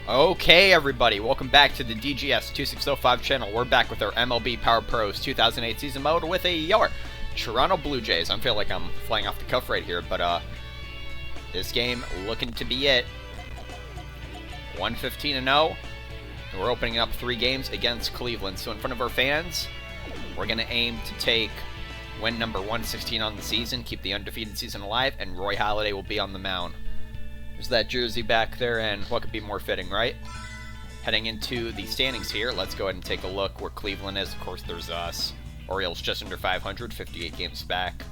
Okay, everybody, welcome back to the DGS 2605 channel. We're back with our MLB Power Pros 2008 season mode with your Toronto Blue Jays. I feel like I'm flying off the cuff right here, but this game looking to be it. 115-0, and we're opening up 3 games against Cleveland. So in front of our fans, we're going to aim to take win number 116 on the season, keep the undefeated season alive, and Roy Halladay will be on the mound. There's that jersey back there, and what could be more fitting, right? Heading into the standings here, let's go ahead and take a look where Cleveland is. Of course, there's us. Orioles just under 500, 58 games back.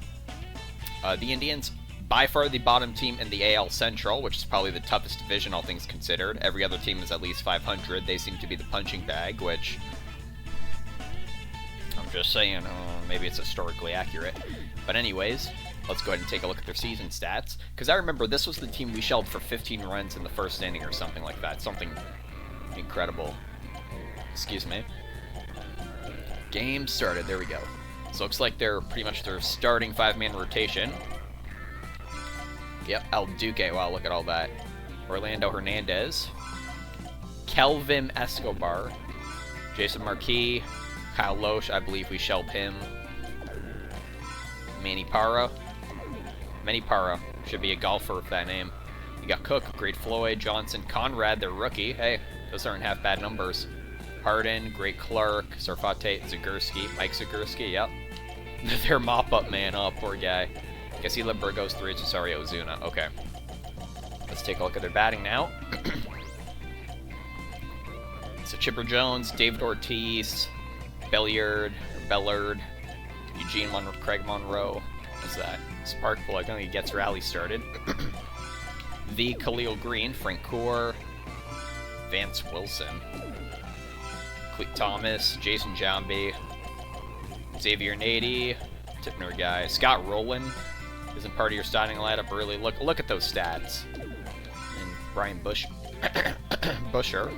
The Indians, by far the bottom team in the AL Central, which is probably the toughest division, all things considered. Every other team is at least 500. They seem to be the punching bag, which I'm just saying, maybe it's historically accurate. But anyways, let's go ahead and take a look at their season stats. Because I remember this was the team we shelled for 15 runs in the first inning or something like that. Something incredible. Excuse me. Game started. There we go. So looks like they're pretty much their starting 5-man rotation. Yep, El Duque. Wow, look at all that. Orlando Hernandez. Kelvin Escobar. Jason Marquis. Kyle Loesch, I believe we shelled him. Manny Parra. Should be a golfer with that name. You got Cook, Great Floyd, Johnson, Conrad, their rookie. Hey, those aren't half bad numbers. Hardin, Great Clark, Sarfate, Zagurski, Mike Zagurski, yep. Their mop-up man, oh, poor guy. Guess he let Burgos 3, Cesario Ozuna. Okay. Let's take a look at their batting now. So Chipper Jones, David Ortiz, Bellard, Eugene Craig Monroe. What's that? Spark plug. I think he gets rally started. The Khalil Green, Frank Coor, Vance Wilson, Cleet Thomas, Jason Jambi, Xavier Nady, Tipner guy, Scott Rowland isn't part of your starting lineup. Really, look at those stats. And Brian Busher,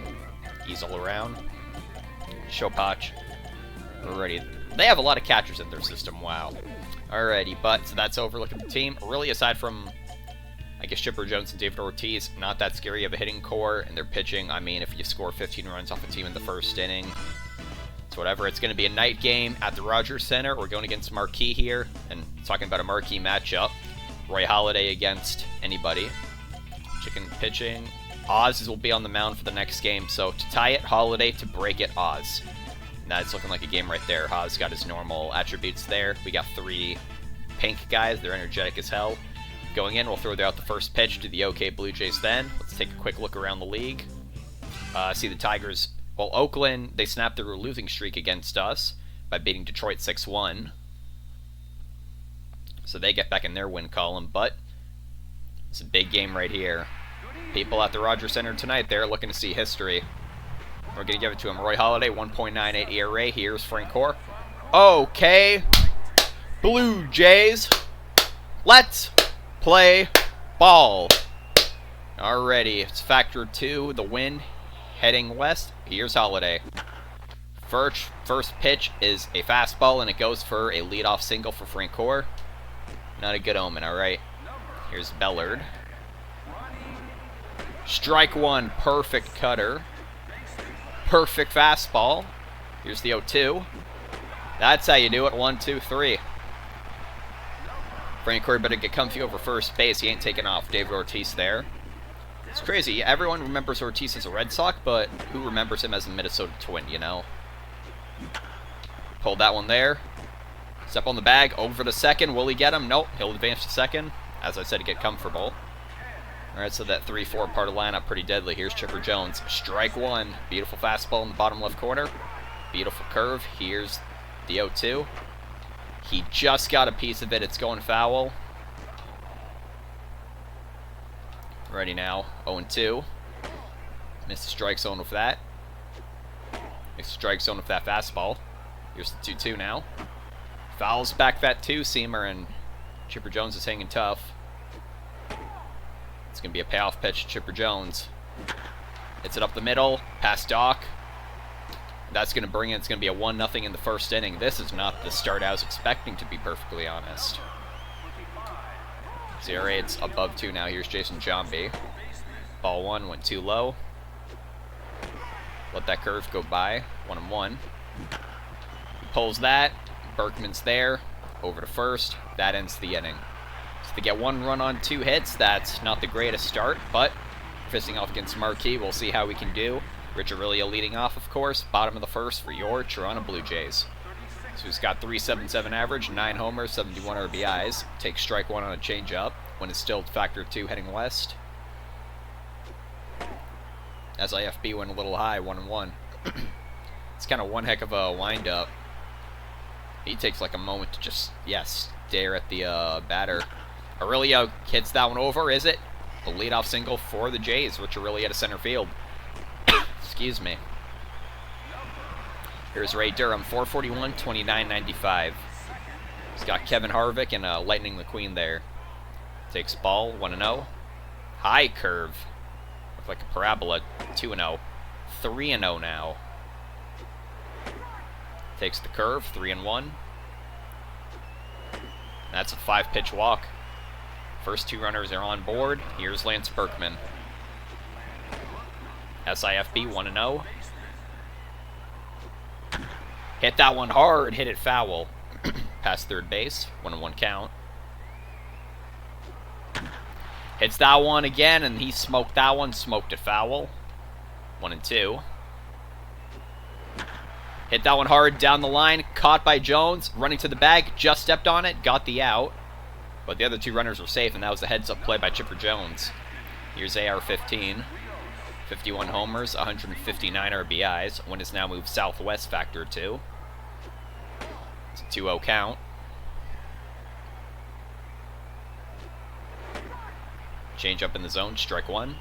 he's all around. Chopach, we're ready. They have a lot of catchers in their system. Wow. Alrighty, but so that's over. Look at the team. Really, aside from, I guess, Chipper Jones and David Ortiz, not that scary of a hitting core, and their pitching. I mean, if you score 15 runs off a team in the first inning, it's whatever. It's going to be a night game at the Rogers Center. We're going against Marquee here, and talking about a Marquee matchup. Roy Halladay against anybody. Chicken pitching. Oz will be on the mound for the next game, so to tie it, Halladay; to break it, Oz. That's looking like a game right there. Haas got his normal attributes there. We got 3 pink guys. They're energetic as hell. Going in, we'll throw out the first pitch to the OK Blue Jays then. Let's take a quick look around the league. See the Tigers. Well, Oakland, they snapped their losing streak against us by beating Detroit 6-1. So they get back in their win column, but it's a big game right here. People at the Rogers Center tonight, they're looking to see history. We're going to give it to him. Roy Halladay, 1.98 ERA. Here's Frank Coor. Okay. Blue Jays. Let's play ball. Alrighty. It's factor 2. The wind heading west. Here's Halladay. First pitch is a fastball, and it goes for a leadoff single for Frank Coor. Not a good omen, alright. Here's Bellard. Strike 1. Perfect cutter. Perfect fastball. Here's the 0-2. That's how you do it. 1, 2, 3. Frank Coor better get comfy over first base. He ain't taking off. David Ortiz there. It's crazy. Everyone remembers Ortiz as a Red Sox, but who remembers him as a Minnesota Twin, you know? Pulled that one there. Step on the bag. Over to second. Will he get him? Nope. He'll advance to second. As I said, to get comfortable. Alright, so that 3-4 part of the lineup, pretty deadly. Here's Chipper Jones. Strike 1. Beautiful fastball in the bottom left corner. Beautiful curve. Here's the 0-2. He just got a piece of it. It's going foul. Ready now. 0-2. Missed the strike zone with that. Missed the strike zone with that fastball. Here's the 2-2 now. Fouls back that 2-seamer, and Chipper Jones is hanging tough. It's going to be a payoff pitch to Chipper Jones. Hits it up the middle. Past Doc. That's going to bring it. It's going to be a 1-0 in the first inning. This is not the start I was expecting, to be perfectly honest. CRA, it's above 2 now. Here's Jason Jambi. Ball 1 went too low. Let that curve go by. 1-1. He pulls that. Berkman's there. Over to first. That ends the inning. So they get 1 run on 2 hits. That's not the greatest start, but facing off against Marquee, we'll see how we can do. Richard Rillia leading off, of course. Bottom of the first for your Toronto Blue Jays. So he's got 3.77 average, 9 homers, 71 RBIs. Takes strike 1 on a changeup when it's still factor 2 heading west. SIFB went a little high, 1-1. It's kind of one heck of a windup. He takes like a moment to just, stare at the batter. Aurelio hits that one over, is it? The leadoff single for the Jays, Richard Rillia to center field. Excuse me. Here's Ray Durham, 441, 29.95. He's got Kevin Harvick and Lightning McQueen there. Takes ball, 1-0. High curve. Look like a parabola, 2-0. 3-0 now. Takes the curve, 3-1. That's a 5-pitch walk. First 2 runners are on board. Here's Lance Berkman. SIFB 1-0. Hit that one hard, hit it foul. Past third base, 1-1 count. Hits that one again, and he smoked that one, smoked it foul. 1-2. Hit that one hard down the line, caught by Jones, running to the bag, just stepped on it, got the out. But the other 2 runners were safe, and that was a heads-up play by Chipper Jones. Here's AR-15. 51 homers, 159 RBIs. Wind has now moved southwest, factor 2. It's a 2-0 count. Change up in the zone, strike 1.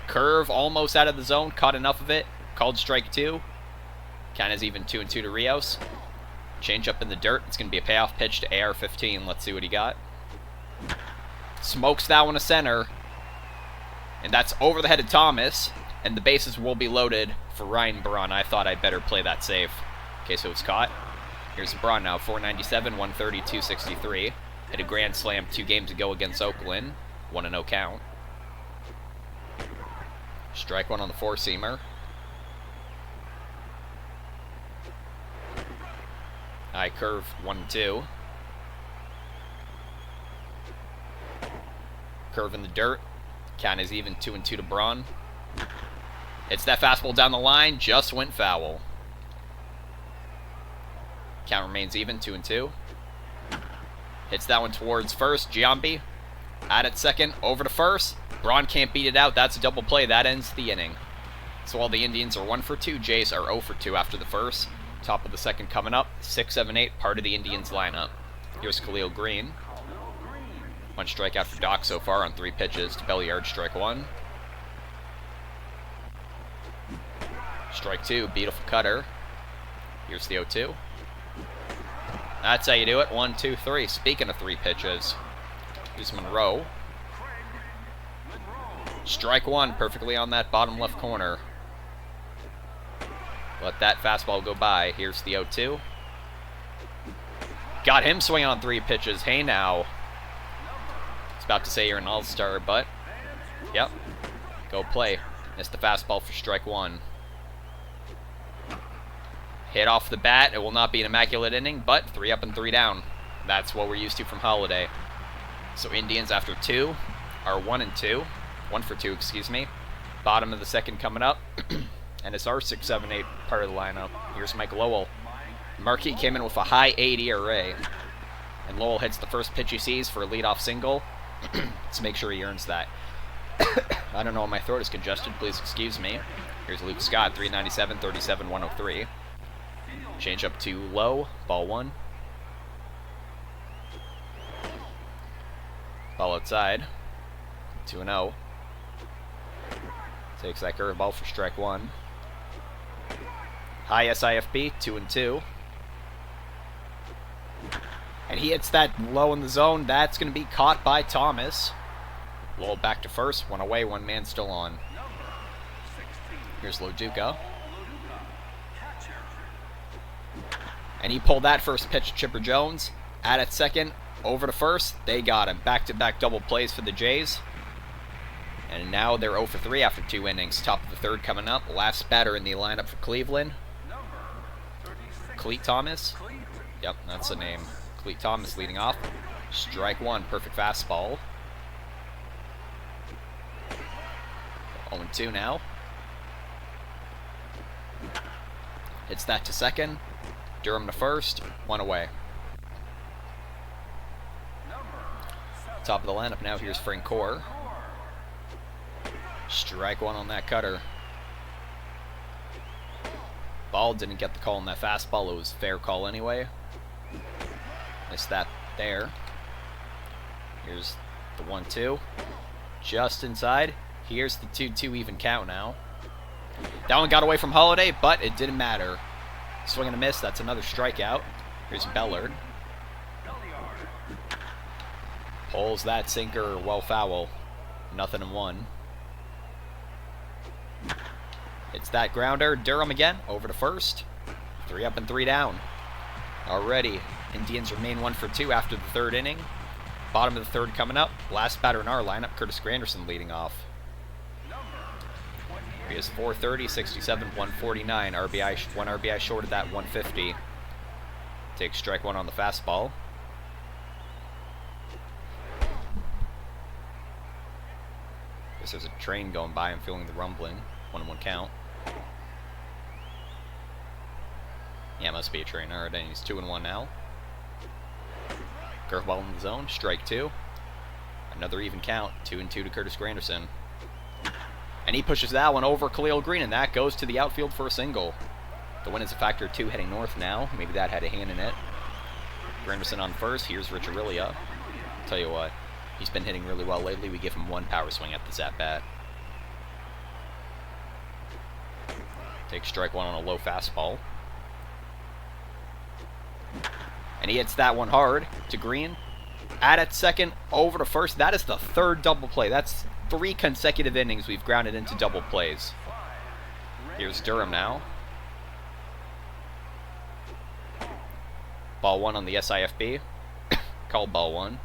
Curve almost out of the zone, caught enough of it. Called strike 2. Count is even 2-2 to Rios. Change up in the dirt. It's going to be a payoff pitch to AR-15. Let's see what he got. Smokes that one to center. And that's over the head of Thomas. And the bases will be loaded for Ryan Braun. I thought I'd better play that safe. Okay, so it's caught. Here's Braun now. 497, 130, 263. Hit a grand slam 2 games ago against Oakland. 1-0 count. Strike 1 on the 4-seamer. High curve, 1-2. Curve in the dirt. Count is even, 2-2 to Braun. It's that fastball down the line, just went foul. Count remains even, 2-2. Hits that one towards first, Giambi. At it second, over to first. Braun can't beat it out, that's a double play, that ends the inning. So while the Indians are 1 for 2, Jays are 0 for 2 after the first. Top of the second coming up, 6, 7, 8, part of the Indians lineup. Here's Khalil Green. 1 strikeout for Doc so far on 3 pitches to Belliard, strike 1. Strike 2, beautiful cutter. Here's the 0-2. That's how you do it, 1, 2, 3. Speaking of 3 pitches, here's Monroe. Strike 1, perfectly on that bottom left corner. Let that fastball go by. Here's the 0-2. Got him swinging on 3 pitches. Hey now. It's about to say you're an all-star, but yep. Go play. Missed the fastball for strike 1. Hit off the bat. It will not be an immaculate inning, but 3 up and 3 down. That's what we're used to from Halladay. So Indians after 2 are 1 and 2. 1 for 2, excuse me. Bottom of the second coming up. And it's our 6, 7, 8 part of the lineup. Here's Mike Lowell. Markey came in with a high 8 ERA. And Lowell hits the first pitch he sees for a leadoff single. Let's make sure he earns that. I don't know, my throat is congested. Please excuse me. Here's Luke Scott, 397, 37, 103. Change up to low, ball 1. Ball outside, 2-0. Takes that curveball for strike 1. High SIFB, 2-2. And he hits that low in the zone. That's going to be caught by Thomas. Lowell back to first. 1 away, 1 man still on. Here's Loduca. And he pulled that first pitch to Chipper Jones. At it second, over to first. They got him. Back-to-back double plays for the Jays. And And now they're 0 for 3 after 2 innings. Top of the third coming up. Last batter in the lineup for Cleveland. Cleat Thomas. Yep, that's the name. Cleat Thomas leading off. Strike one. Perfect fastball. 0-2 now. Hits that to second. Durham to first. 1 away. Top of the lineup now. Here's Francoeur. Strike one on that cutter. Ball didn't get the call on that fastball. It was a fair call anyway. Missed that there. Here's the 1-2. Just inside. Here's the 2-2 even count now. That one got away from Halladay, but it didn't matter. Swing and a miss. That's another strikeout. Here's Bellard. Pulls that sinker well foul. 0-1. It's that grounder. Durham again. Over to first. 3 up and 3 down. Already, Indians remain 1 for 2 after the third inning. Bottom of the third coming up. Last batter in our lineup, Curtis Granderson leading off. He is 430, 67, 149. One RBI short of that 150. Takes strike one on the fastball. Guess there's a train going by. I'm feeling the rumbling. 1-1 count. Yeah, must be a train. Alright, and he's 2-1 now. Curveball in the zone. Strike two. Another even count. 2-2 to Curtis Granderson. And he pushes that one over Khalil Green, and that goes to the outfield for a single. The wind is a factor of 2 heading north now. Maybe that had a hand in it. Granderson on first. Here's Rich Aurelia. Tell you what, he's been hitting really well lately. We give him 1 power swing at this at-bat. Takes strike one on a low fastball. And he hits that one hard to Green. At second, over to first. That is the 3rd double play. That's 3 consecutive innings we've grounded into double plays. Here's Durham now. Ball 1 on the SIFB. Called ball 1.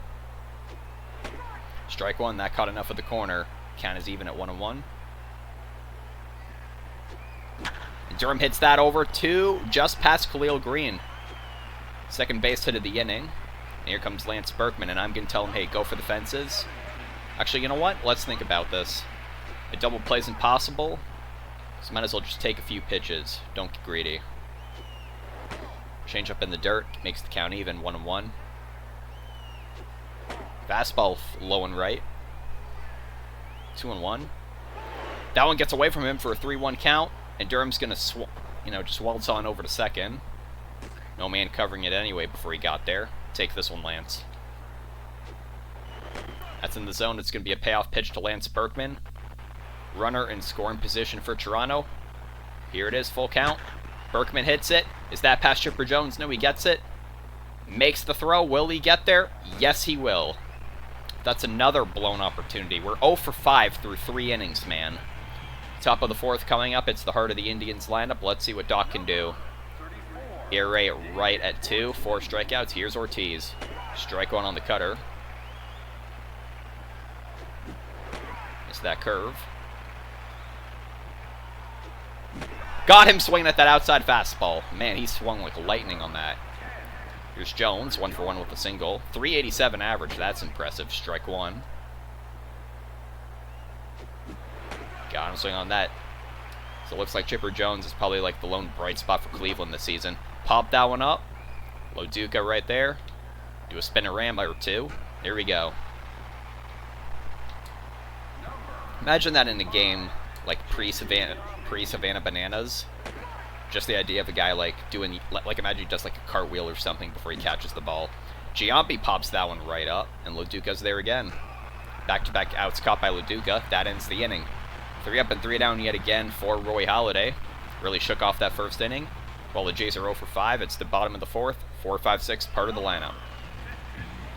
Strike 1. That caught enough of the corner. Count is even at 1-1. And Durham hits that over to just past Khalil Green. Second base hit of the inning. And here comes Lance Berkman, and I'm going to tell him, hey, go for the fences. Actually, you know what? Let's think about this. A double play is impossible, so might as well just take a few pitches. Don't get greedy. Change up in the dirt. Makes the count even. 1-1. Fastball low and right. 2-1. That one gets away from him for a 3-1 count, and Durham's going to, just waltz on over to second. No man covering it anyway before he got there. Take this one, Lance. That's in the zone. It's going to be a payoff pitch to Lance Berkman. Runner in scoring position for Toronto. Here it is, full count. Berkman hits it. Is that past Chipper Jones? No, he gets it. Makes the throw. Will he get there? Yes, he will. That's another blown opportunity. We're 0 for 5 through 3 innings, man. Top of the 4th coming up. It's the heart of the Indians lineup. Let's see what Doc can do. ERA right at 2. 4 strikeouts. Here's Ortiz. Strike one on the cutter. Missed that curve. Got him swinging at that outside fastball. Man, he swung like lightning on that. Here's Jones, 1 for 1 with a single. 387 average, that's impressive. Strike one. Got him swinging on that. So it looks like Chipper Jones is probably like the lone bright spot for Cleveland this season. Pop that one up. Loduca right there. Do a spinorama or 2. There we go. Imagine that in a game like pre-Savannah Bananas. Just the idea of a guy like doing, like imagine he does like a cartwheel or something before he catches the ball. Giambi pops that one right up, and Loduca's there again. Back-to-back outs caught by Loduca. That ends the inning. 3 up and 3 down yet again for Roy Halladay. Really shook off that first inning. While the Jays are 0 for 5, it's the bottom of the 4th. 4, 5, 6, part of the lineup.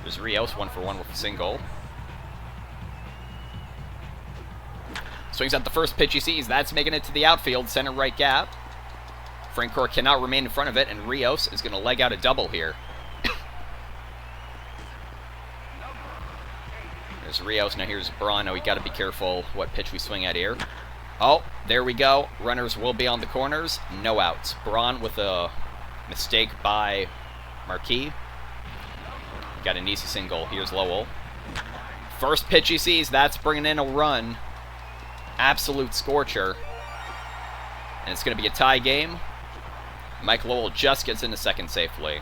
There's Rios, 1 for 1 with a single. Swings at the first pitch he sees. That's making it to the outfield, center right gap. Francoeur cannot remain in front of it, and Rios is going to leg out a double here. There's Rios. Now here's Braun. Now we got to be careful what pitch we swing at here. Oh, there we go. Runners will be on the corners. No outs. Braun with a mistake by Marquis. Got an easy single. Here's Lowell. First pitch he sees. That's bringing in a run. Absolute scorcher. And it's going to be a tie game. Mike Lowell just gets into second safely.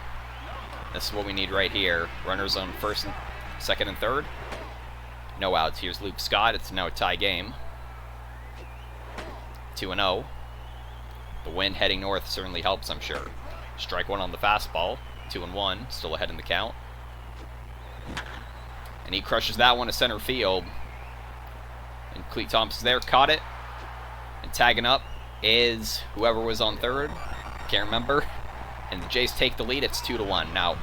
This is what we need right here. Runners on first, second, and third. No outs. Here's Luke Scott. It's now a tie game. 2-0. The wind heading north certainly helps, I'm sure. Strike one on the fastball. 2-1. Still ahead in the count. And he crushes that one to center field. And Cleet Thompson's there. Caught it. And tagging up is whoever was on third. Can't remember. And the Jays take the lead. It's 2-1. Now,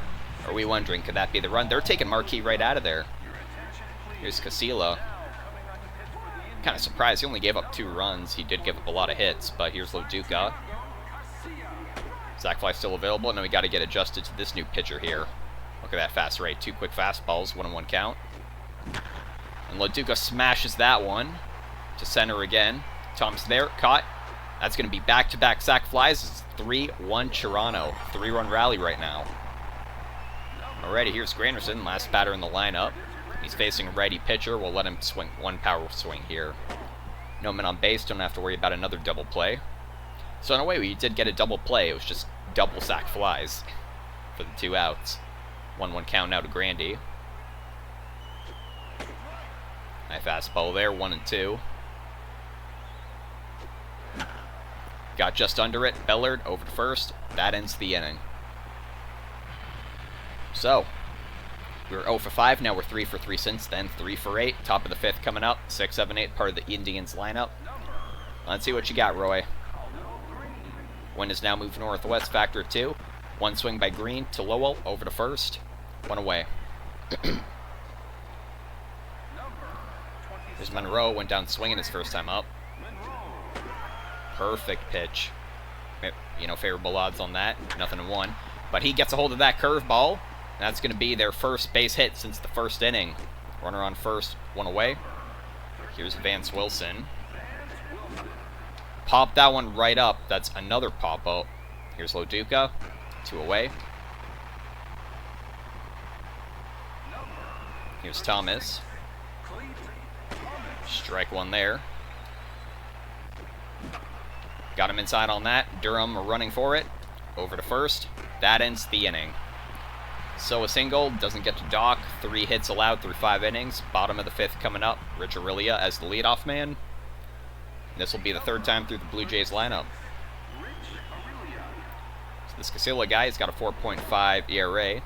are we wondering, could that be the run? They're taking Marquis right out of there. Here's Casilla. Kind of surprised. He only gave up 2 runs. He did give up a lot of hits, but here's Loduca. Sac fly still available. Now we got to get adjusted to this new pitcher here. Look at that fast rate. 2 quick fastballs, 1-1 count. And Loduca smashes that one to center again. Tom's there, caught. That's going to be back-to-back sac flies. It's 3-1 Toronto. 3-run rally right now. Alrighty, here's Granderson, last batter in the lineup. He's facing a righty pitcher. We'll let him swing one power swing here. No men on base. Don't have to worry about another double play. So in a way, we did get a double play. It was just double sac flies for the 2 outs. 1-1 count now to Grandy. High fastball there. 1-2. Got just under it. Bellard over to first. That ends the inning. So, we were 0 for 5. Now we're 3 for 3 since then. 3 for 8. Top of the 5th coming up. 6, 7, 8. Part of the Indians lineup. Let's see what you got, Roy. Wind has now moved northwest. Factor of 2. One swing by Green to Lowell. Over to first. 1 away. There's Monroe. Went down swinging his first time up. Perfect pitch. You know, favorable odds on that. 0-1. But he gets a hold of that curveball. That's going to be their first base hit since the first inning. Runner on first, 1 away. Here's Vance Wilson. Pop that one right up. That's another pop-up. Here's Loduca, 2 away. Here's Thomas. Strike 1 there. Got him inside on that. Durham running for it. Over to first. That ends the inning. So a single, doesn't get to dock. 3 hits allowed through 5 innings. Bottom of the 5th coming up. Rich Aurelia as the leadoff man. This will be the 3rd time through the Blue Jays lineup. So this Casilla guy has got a 4.5 ERA.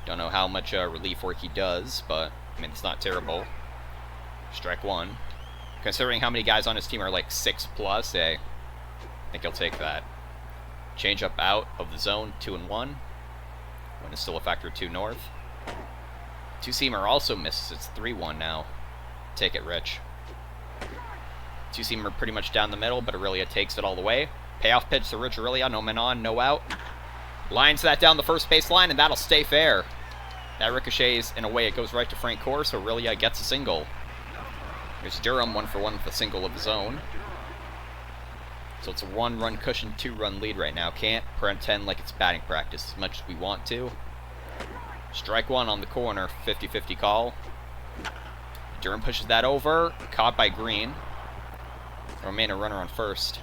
Don't know how much relief work he does, but I mean, it's not terrible. Strike 1. Considering how many guys on his team are like 6+, I think he'll take that. Change up out of the zone, 2-1. Wind is still a factor of 2 north. 2-seamer also misses. It's 3-1 now. Take it, Rich. 2-seamer pretty much down the middle, but Aurelia takes it all the way. Payoff pitch to Rich Aurelia. No men on, no out. Lines that down the first base line, and that'll stay fair. That ricochets in a way. It goes right to Frank Core, so Aurelia gets a single. Here's Durham, 1 for 1 with a single of his own. So it's a 1-run cushion, 2-run lead right now. Can't pretend like it's batting practice as much as we want to. Strike 1 on the corner, 50-50 call. Durham pushes that over, caught by Green. Remain a runner on first.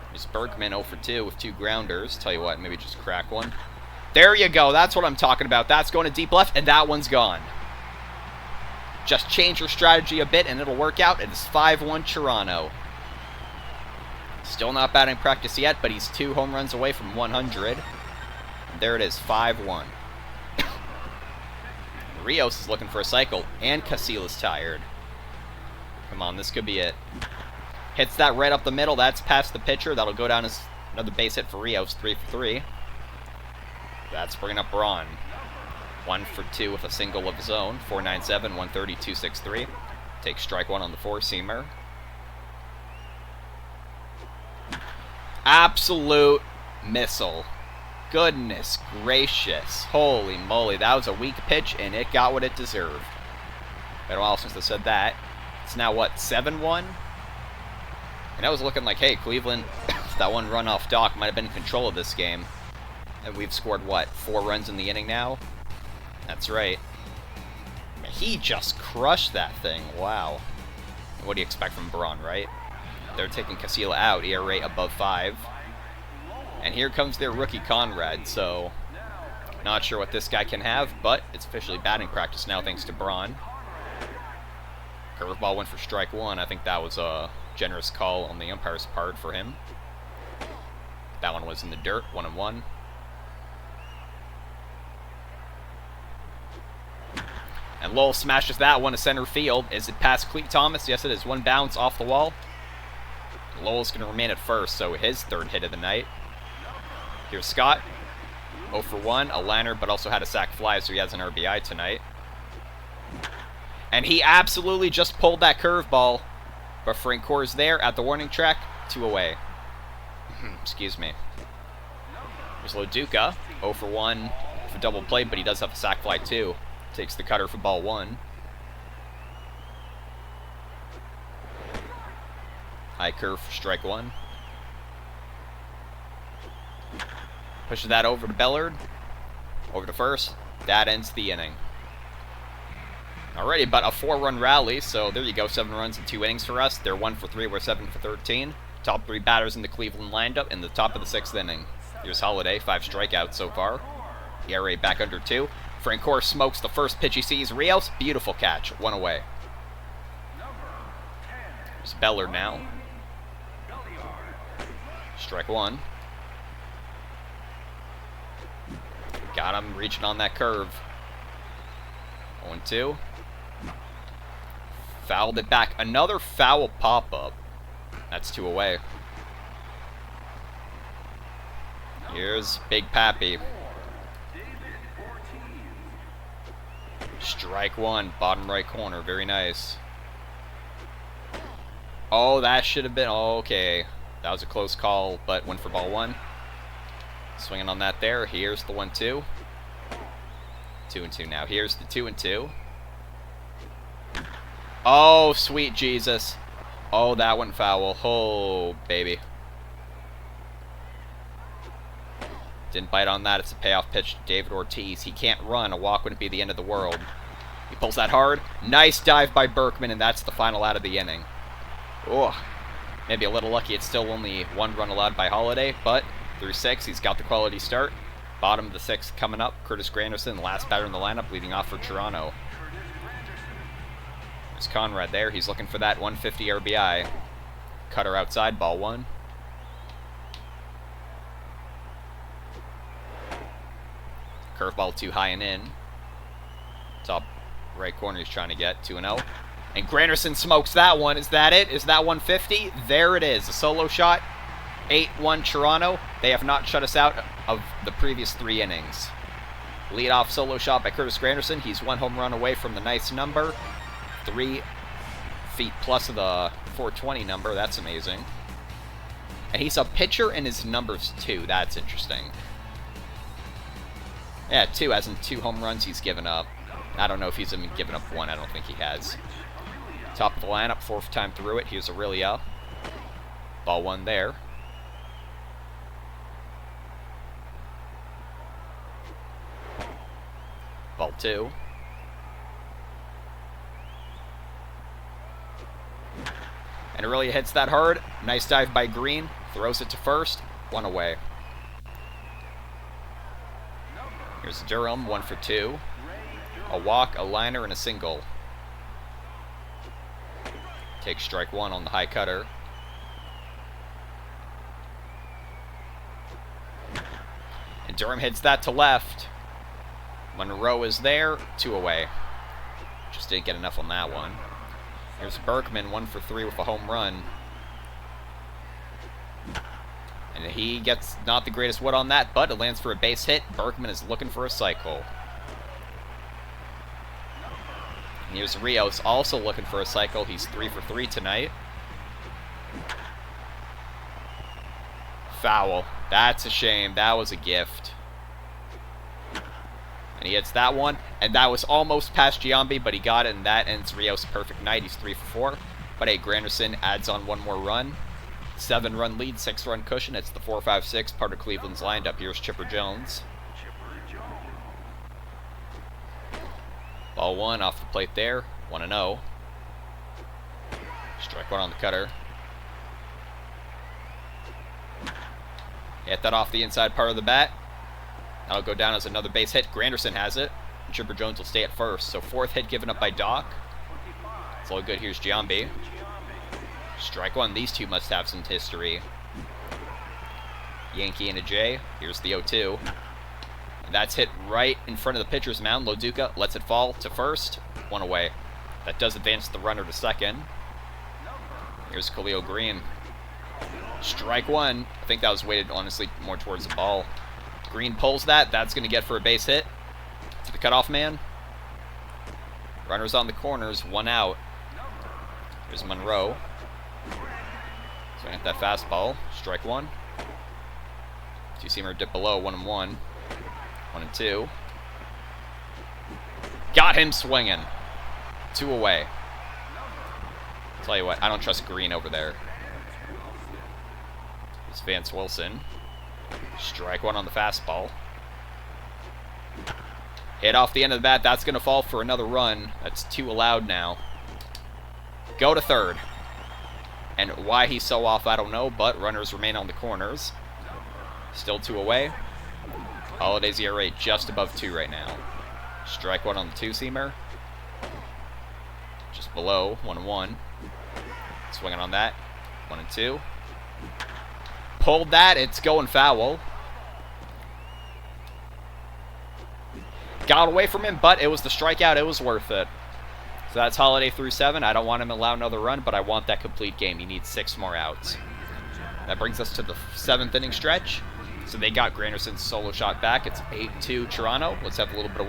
There's Bergman 0 for 2 with 2 grounders. Tell you what, maybe just crack one. There you go, that's what I'm talking about. That's going to deep left, and that one's gone. Just change your strategy a bit, and it'll work out. It is 5-1 Toronto. Still not batting practice yet, but he's 2 home runs away from 100. And there it is, 5-1. Rios is looking for a cycle, and Casilla's tired. Come on, this could be it. Hits that right up the middle. That's past the pitcher. That'll go down as another base hit for Rios, 3 for 3. That's bringing up Braun. 1 for 2 with a single of his own. 497, 130, 263. Takes strike 1 on the 4-seamer. Absolute missile. Goodness gracious. Holy moly, that was a weak pitch, and it got what it deserved. Been a while since I said that. It's now, what, 7-1? And I was looking like, hey, Cleveland, that one run off Doc might have been in control of this game. And we've scored, what, 4 runs in the inning now? That's right. He just crushed that thing. Wow. What do you expect from Braun, right? They're taking Casilla out, ERA above 5. And here comes their rookie Conrad, so not sure what this guy can have, but it's officially batting practice now thanks to Braun. Curveball went for strike 1. I think that was a generous call on the umpire's part for him. That one was in the dirt, 1-1. And Lowell smashes that one to center field. Is it past Cleet Thomas? Yes, it is. One bounce off the wall. Lowell's going to remain at first, so his 3rd hit of the night. Here's Scott. 0 for 1, a liner, but also had a sac fly, so he has an RBI tonight. And he absolutely just pulled that curveball. But Francoeur's there at the warning track. 2 away. Excuse me. Here's Loduca. 0 for 1 for double play, but he does have a sac fly too. Takes the cutter for ball 1. High curve for strike 1. Pushes that over to Bellard. Over to first. That ends the inning. Alrighty, but a 4-run rally, so there you go. 7 runs in 2 innings for us. They're 1 for 3, we're 7 for 13. Top 3 batters in the Cleveland lineup in the top of the 6th inning. Here's Halladay, 5 strikeouts so far. ERA back under 2. Francoeur smokes the first pitch he sees. Rios, beautiful catch. 1 away. There's Bellard now. Strike 1. Got him reaching on that curve. 1-2. Fouled it back. Another foul pop-up. That's 2 away. Here's Big Pappy. Strike 1, bottom right corner. Very nice. Oh, that should have been... Oh, okay. That was a close call, but went for ball 1. Swinging on that there. Here's the 1-2. 2-2 now. Here's the 2-2. Oh, sweet Jesus. Oh, that went foul. Oh, baby. Didn't bite on that. It's a payoff pitch to David Ortiz. He can't run. A walk wouldn't be the end of the world. He pulls that hard. Nice dive by Berkman, and that's the final out of the inning. Oh, maybe a little lucky. It's still only 1 run allowed by Halladay, but through 6, he's got the quality start. Bottom of the 6th coming up. Curtis Granderson, the last batter in the lineup, leading off for Toronto. There's Conrad there. He's looking for that 150 RBI. Cutter outside, ball 1. Curveball too high and in. Top right corner he's trying to get. 2-0. And Granderson smokes that one. Is that it? Is that 150? There it is. A solo shot. 8-1 Toronto. They have not shut us out of the previous 3 innings. Leadoff solo shot by Curtis Granderson. He's 1 home run away from the nice number. 3 feet plus of the 420 number. That's amazing. And he's a pitcher and his number's 2. That's interesting. Yeah, 2, as in 2 home runs he's given up. I don't know if he's even given up 1. I don't think he has. Top of the lineup, 4th time through it. Here's Aurelia. Ball 1 there. Ball 2. And Aurelia hits that hard. Nice dive by Green. Throws it to first. 1 away. Here's Durham, 1 for 2. A walk, a liner, and a single. Takes strike 1 on the high cutter. And Durham hits that to left. Monroe is there, 2 away. Just didn't get enough on that one. Here's Berkman, 1 for 3 with a home run. And he gets not the greatest wood on that, but it lands for a base hit. Berkman is looking for a cycle. And here's Rios, also looking for a cycle. He's 3 for 3 tonight. Foul. That's a shame. That was a gift. And he hits that one, and that was almost past Giambi, but he got it, and that ends Rios' perfect night. He's 3 for 4. But hey, Granderson adds on one more run. 7-run lead, 6-run cushion. It's the 4-5-6, part of Cleveland's lineup. Here's Chipper Jones. Ball 1 off the plate there, 1-0. Strike 1 on the cutter. Hit that off the inside part of the bat. That'll go down as another base hit. Granderson has it. And Chipper Jones will stay at first. So 4th hit given up by Doc. It's all good. Here's Giambi. Strike 1. These two must have some history. Yankee and a J. Here's the 0-2. And that's hit right in front of the pitcher's mound. Loduca lets it fall to first. 1 away. That does advance the runner to second. Here's Khalil Green. Strike 1. I think that was weighted, honestly, more towards the ball. Green pulls that. That's going to get for a base hit. To the cutoff man. Runners on the corners. 1 out. Here's Monroe. Swing at that fastball. Strike 1. Two-seamer dip below. 1-1. 1-2. Got him swinging. 2 away. Tell you what, I don't trust Green over there. It's Vance Wilson. Strike 1 on the fastball. Hit off the end of the bat. That's going to fall for another run. That's 2 allowed now. Go to third. And why he's so off, I don't know, but runners remain on the corners. Still 2 away. Halladay's ERA just above 2 right now. Strike 1 on the two-seamer. Just below, 1-1. Swinging on that. 1-2. Pulled that. It's going foul. Got away from him, but it was the strikeout. It was worth it. So that's Halladay through 7. I don't want him to allow another run, but I want that complete game. He needs 6 more outs. That brings us to the 7th inning stretch. So they got Granderson's solo shot back. It's 8-2 Toronto. Let's have a little bit of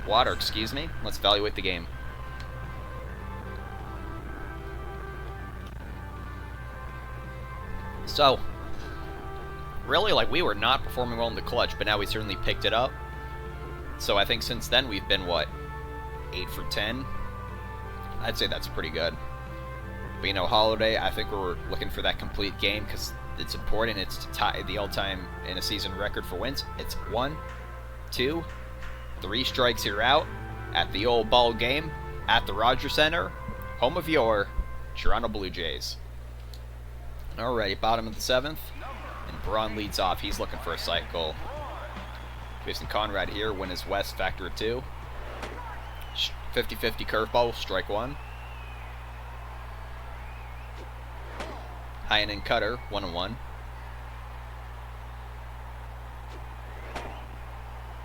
water, excuse me. Let's evaluate the game. So, really, like, we were not performing well in the clutch, but now we certainly picked it up. So I think since then we've been, what, 8 for 10? I'd say that's pretty good. But, you know, Halladay, I think we're looking for that complete game because it's important. It's to tie the all-time in a season record for wins. It's 1, 2, 3 strikes, you're out at the old ball game at the Rogers Center, home of your Toronto Blue Jays. Alrighty, bottom of the 7th, and Braun leads off. He's looking for a cycle. Jason Conrad here, win is West, factor of 2. 50-50 curveball, strike 1. High and in cutter, 1-1.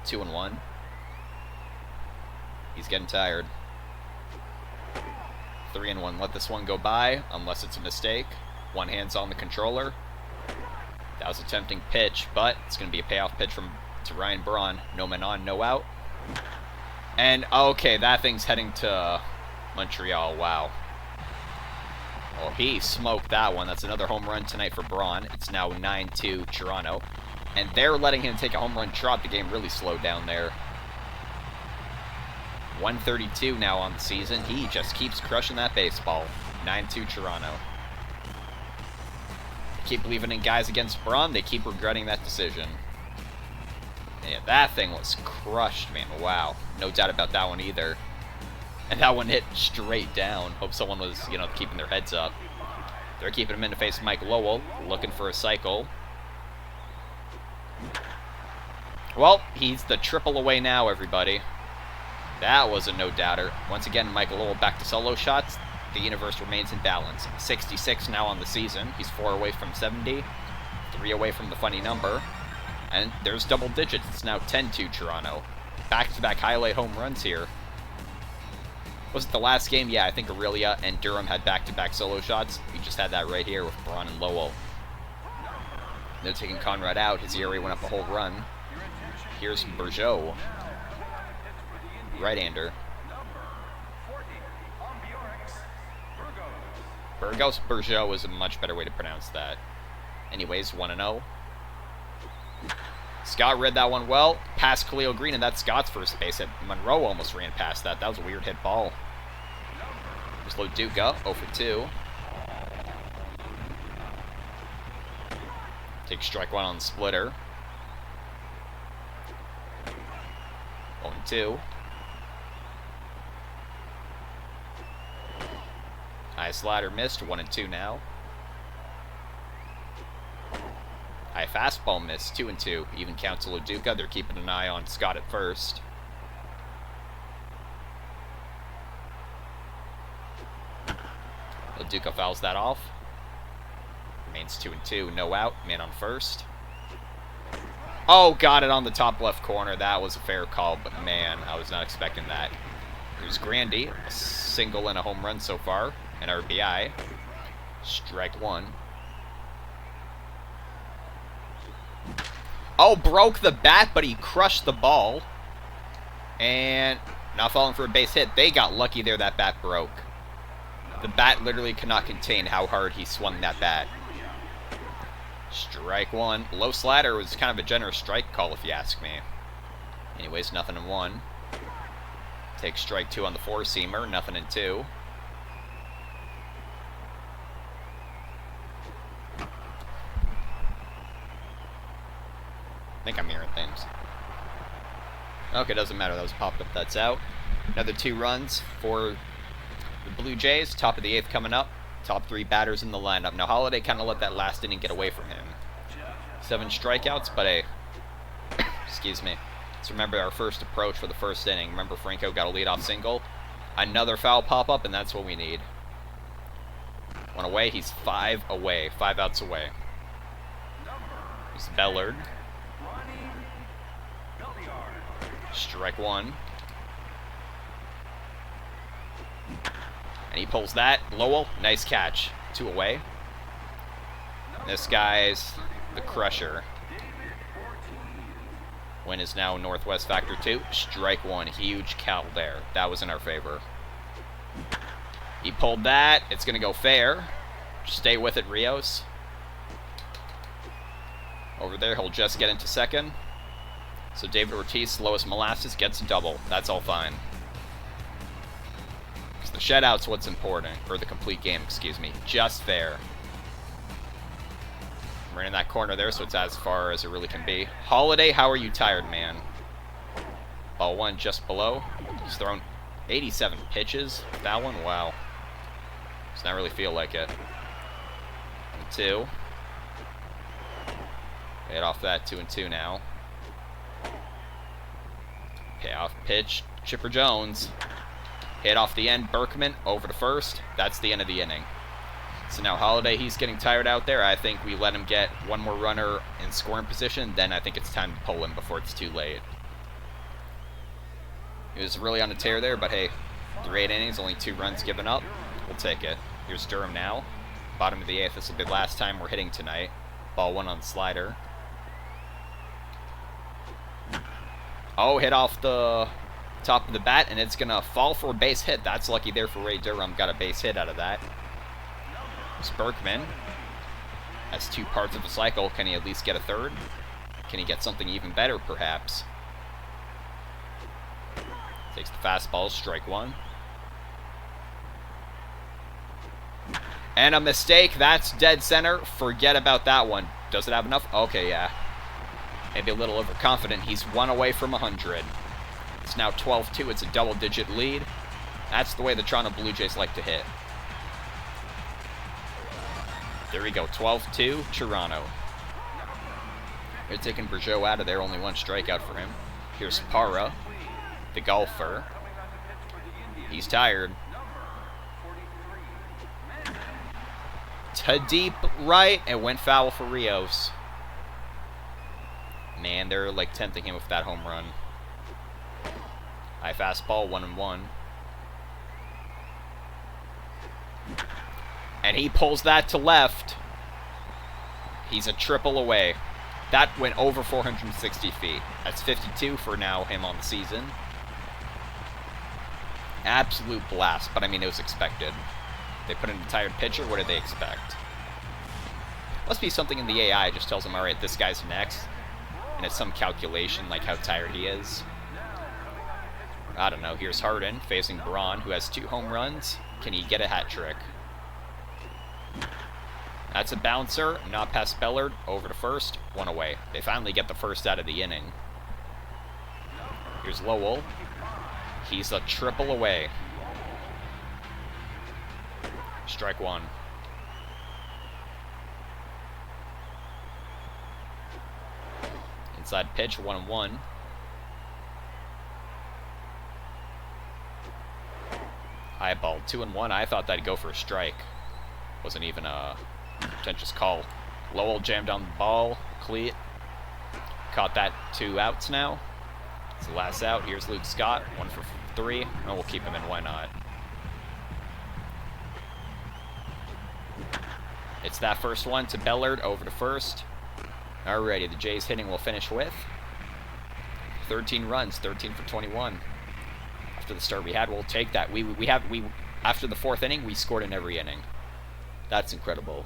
2-1. He's getting tired. 3-1. Let this one go by, unless it's a mistake. One hand's on the controller. That was a tempting pitch, but it's going to be a payoff pitch to Ryan Braun. No man on, no out. And, okay, that thing's heading to Montreal. Wow. Well, he smoked that one. That's another home run tonight for Braun. It's now 9-2 Toronto. And they're letting him take a home run trot. The game really slowed down there. 132 now on the season. He just keeps crushing that baseball. 9-2 Toronto. Keep believing in guys against Braun. They keep regretting that decision. Yeah, that thing was crushed, man. Wow. No doubt about that one either. And that one hit straight down. Hope someone was, you know, keeping their heads up. They're keeping him in to face Mike Lowell, looking for a cycle. Well, he's the triple away now, everybody. That was a no-doubter. Once again, Michael Lowell back to solo shots. The universe remains in balance. 66 now on the season. He's 4 away from 70. 3 away from the funny number. And there's double digits. It's now 10-2 Toronto. Back-to-back highlight home runs here. Was it the last game? Yeah, I think Aurelia and Durham had back-to-back solo shots. We just had that right here with Braun and Lowell. They're taking Conrad out. His ERA went up a whole run. Here's Bergeau. Right-hander. Bergeau is a much better way to pronounce that. Anyways, 1-0. Scott read that one well. Past Khalil Green, and that's Scott's first base hit. Monroe almost ran past that. That was a weird hit ball. There's Loduca, 0 for 2. Take strike one on the splitter. 0 and 2. High slider missed. 1 and 2 now. High fastball missed. 2 and 2. Even count to Loduca. They're keeping an eye on Scott at first. Loduca fouls that off. Remains 2 and 2. No out. Man on first. Oh, got it on the top left corner. That was a fair call, but man, I was not expecting that. Here's Grandy. A single and a home run so far. An RBI. Strike one. Oh, broke the bat, but he crushed the ball. And not falling for a base hit. They got lucky there that bat broke. The bat literally could not contain how hard he swung that bat. Strike one. Low slider was kind of a generous strike call, if you ask me. Anyways, 0-1. Take strike two on the four-seamer. 0-2. I think I'm hearing things. Okay, doesn't matter. That was popped up. That's out. Another 2 runs for the Blue Jays. Top of the 8th coming up. Top 3 batters in the lineup. Now, Halladay kind of let that last inning get away from him. 7 strikeouts, but hey, excuse me. Let's remember our first approach for the first inning. Remember, Franco got a leadoff single. Another foul pop up, and that's what we need. 1 away. He's 5 away. 5 outs away. Here's Bellard. Strike one. And he pulls that. Lowell, nice catch. 2 away. This guy's the crusher. Win is now Northwest Factor 2. Strike one. Huge count there. That was in our favor. He pulled that. It's going to go fair. Stay with it, Rios. Over there, he'll just get into second. So David Ortiz, slowest molasses, gets a double. That's all fine. So the shutout's what's important. Or the complete game, excuse me. Just fair. Right in that corner there, so it's as far as it really can be. Halladay, how are you tired, man? Ball one just below. He's thrown 87 pitches. That one, wow. Does not really feel like it. 2. Hit off that 2-2 now. Payoff pitch. Chipper Jones. Hit off the end. Berkman over to first. That's the end of the inning. So now Halladay, he's getting tired out there. I think we let him get one more runner in scoring position. Then I think it's time to pull him before it's too late. He was really on a tear there, but hey, through 8 innings, only 2 runs given up. We'll take it. Here's Durham now. Bottom of the 8th. This will be the last time we're hitting tonight. Ball 1 on the slider. Oh, hit off the top of the bat, and it's going to fall for a base hit. That's lucky there for Ray Durham. Got a base hit out of that. It's Berkman. That's 2 parts of the cycle. Can he at least get a third? Can he get something even better, perhaps? Takes the fastball, strike one. And a mistake. That's dead center. Forget about that one. Does it have enough? Okay, yeah. Maybe a little overconfident. He's 1 away from 100. It's now 12-2. It's a double-digit lead. That's the way the Toronto Blue Jays like to hit. There we go. 12-2, Toronto. They're taking Bergeau out of there. Only 1 strikeout for him. Here's Parra, the golfer. He's tired. To deep right, and went foul for Rios. Man, they're like tempting him with that home run. High fastball, 1-1. And he pulls that to left. He's a triple away. That went over 460 feet. That's 52 for now him on the season. Absolute blast, but I mean, it was expected. They put in a tired pitcher, what did they expect? Must be something in the AI just tells them, alright, this guy's next. and it's some calculation like how tired he is. I don't know. Here's Harden facing Braun, who has 2 home runs. Can he get a hat trick? That's a bouncer, not past Bellard, over to first, 1 away. They finally get the first out of the inning. Here's Lowell. He's a triple away. Strike 1. Inside pitch, 1-1. High ball, 2-1. I thought that'd go for a strike. Wasn't even a contentious call. Lowell jammed on the ball. Cleat. Caught that 2 outs now. It's the last out. Here's Luke Scott, 1 for 3. And we'll keep him in. Why not? It's that first one to Bellard, over to first. Alrighty, the Jays hitting will finish with 13 runs, 13 for 21. After the start we had, we'll take that. We after the 4th inning, we scored in every inning. That's incredible.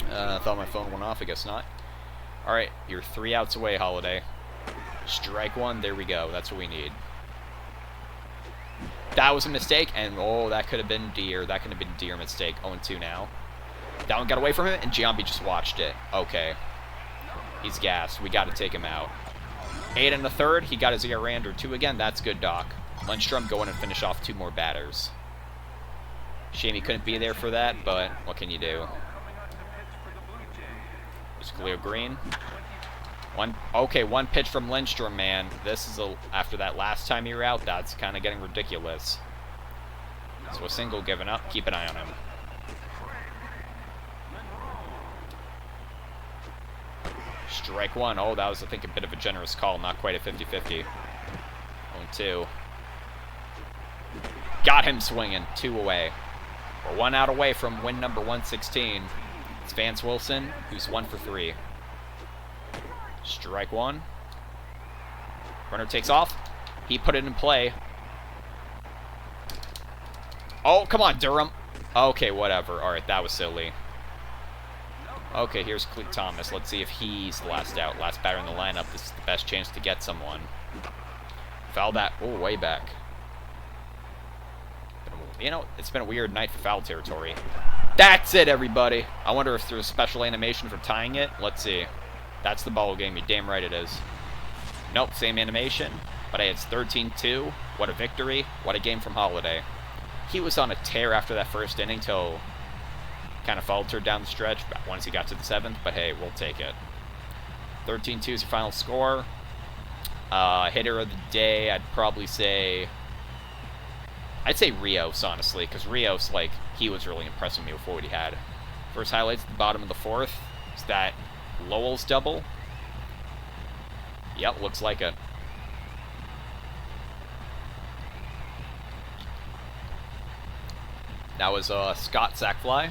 I thought my phone went off. I guess not. Alright, you're 3 outs away, Halladay. Strike 1. There we go. That's what we need. That was a mistake, and oh, that could have been deer. That could have been a deer mistake. 0-2 now. That one got away from him, and Giambi just watched it. Okay. He's gassed. We got to take him out. 8 1/3. He got his ERA under 2 again. That's good, Doc. Lundstrom going and finish off 2 more batters. Shame he couldn't be there for that, but what can you do? There's Khalil Green. One pitch from Lindstrom, man. This is after that last time you were out, that's kind of getting ridiculous. So a single given up. Keep an eye on him. Strike 1. Oh, that was, I think, a bit of a generous call. Not quite a 50-50. 0-2. Got him swinging. 2 away. We're 1 out away from win number 116. It's Vance Wilson, who's 1 for 3. Strike 1. Runner takes off. He put it in play. Oh, come on, Durham. Okay, whatever. Alright, that was silly. Okay, here's Cleet Thomas. Let's see if he's the last out. Last batter in the lineup. This is the best chance to get someone. Foul that. Oh, way back. You know, it's been a weird night for foul territory. That's it, everybody. I wonder if there's a special animation for tying it. Let's see. That's the ball game. You're damn right it is. Nope, same animation. But hey, it's 13-2. What a victory. What a game from Halladay. He was on a tear after that first inning till kind of faltered down the stretch once he got to the 7th. But hey, we'll take it. 13-2 is your final score. Hitter of the day, I'd probably say... I'd say Rios, honestly, because Rios, like, he was really impressing me with what he had. First highlights at the bottom of the 4th. Is that Lowell's double? Yep, looks like it. That was Scott sac fly.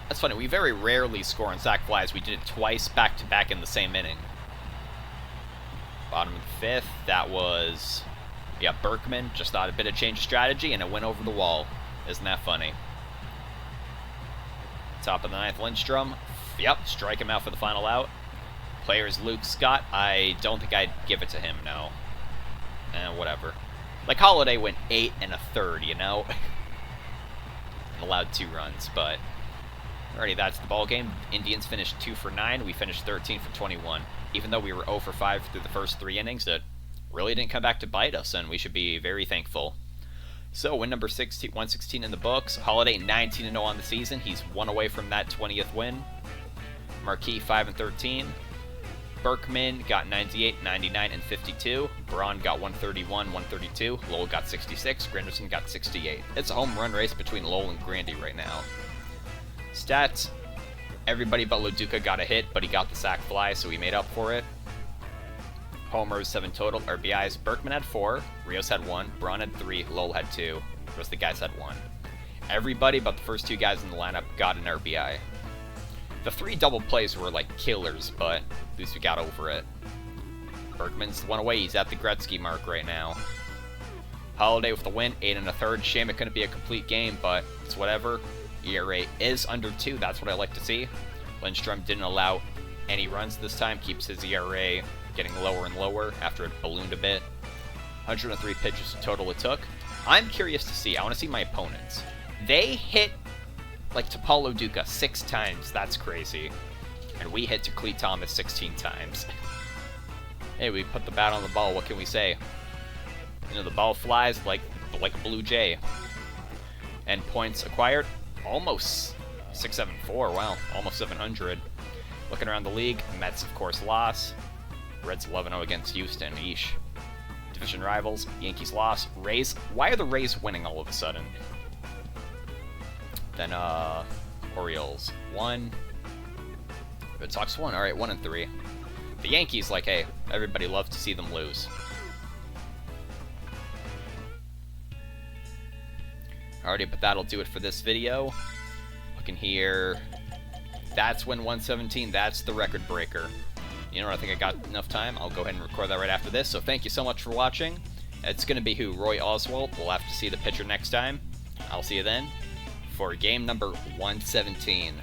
That's funny, we very rarely score on sac flies. We did it twice back-to-back in the same inning. Bottom of the 5th, that was... Yeah, Berkman just thought a bit of change of strategy, and it went over the wall. Isn't that funny? Top of the 9th, Lindstrom. Yep, strike him out for the final out. Player is Luke Scott. I don't think I'd give it to him, no. Whatever. Like, Halladay went 8 1/3, you know? And allowed 2 runs, but... Alrighty, that's the ball game. Indians finished 2 for 9. We finished 13 for 21. Even though we were 0 for 5 through the first 3 innings, it really didn't come back to bite us, and we should be very thankful. So, win number 116 in the books. Halladay 19-0 on the season. He's 1 away from that 20th win. Marquis 5-13. Berkman got 98, 99, and 52. Braun got 131, 132. Lowell got 66. Granderson got 68. It's a home run race between Lowell and Grandy right now. Stats. Everybody but Loduca got a hit, but he got the sac fly, so he made up for it. Homers, 7 total. RBIs, Berkman had 4. Rios had 1. Braun had 3. Lowell had 2. The rest of the guys had 1. Everybody but the first 2 guys in the lineup got an RBI. The 3 double plays were like killers, but at least we got over it. Berkman's 1 away. He's at the Gretzky mark right now. Halladay with the win, 8 1/3. Shame it couldn't be a complete game, but it's whatever. ERA is under 2. That's what I like to see. Lindstrom didn't allow any runs this time. Keeps his ERA getting lower and lower after it ballooned a bit. 103 pitches total it took. I'm curious to see. I want to see my opponents. They hit, like, to Paulo Duca 6 times. That's crazy. And we hit to Cleat Thomas 16 times. Hey, we put the bat on the ball. What can we say? You know, the ball flies like a blue jay. And points acquired, almost 674. Wow, almost 700. Looking around the league, Mets, of course, lost. Reds 11-0 against Houston. Eesh. Division rivals, Yankees lost. Rays, why are the Rays winning all of a sudden? Then, Orioles 1. Red Sox 1. Alright, 1-3. The Yankees, like, hey, everybody loves to see them lose. Alrighty, but that'll do it for this video. Looking here. That's win 117. That's the record breaker. You know what? I think I got enough time. I'll go ahead and record that right after this. So thank you so much for watching. It's going to be who? Roy Oswalt. We'll have to see the pitcher next time. I'll see you then for game number 117.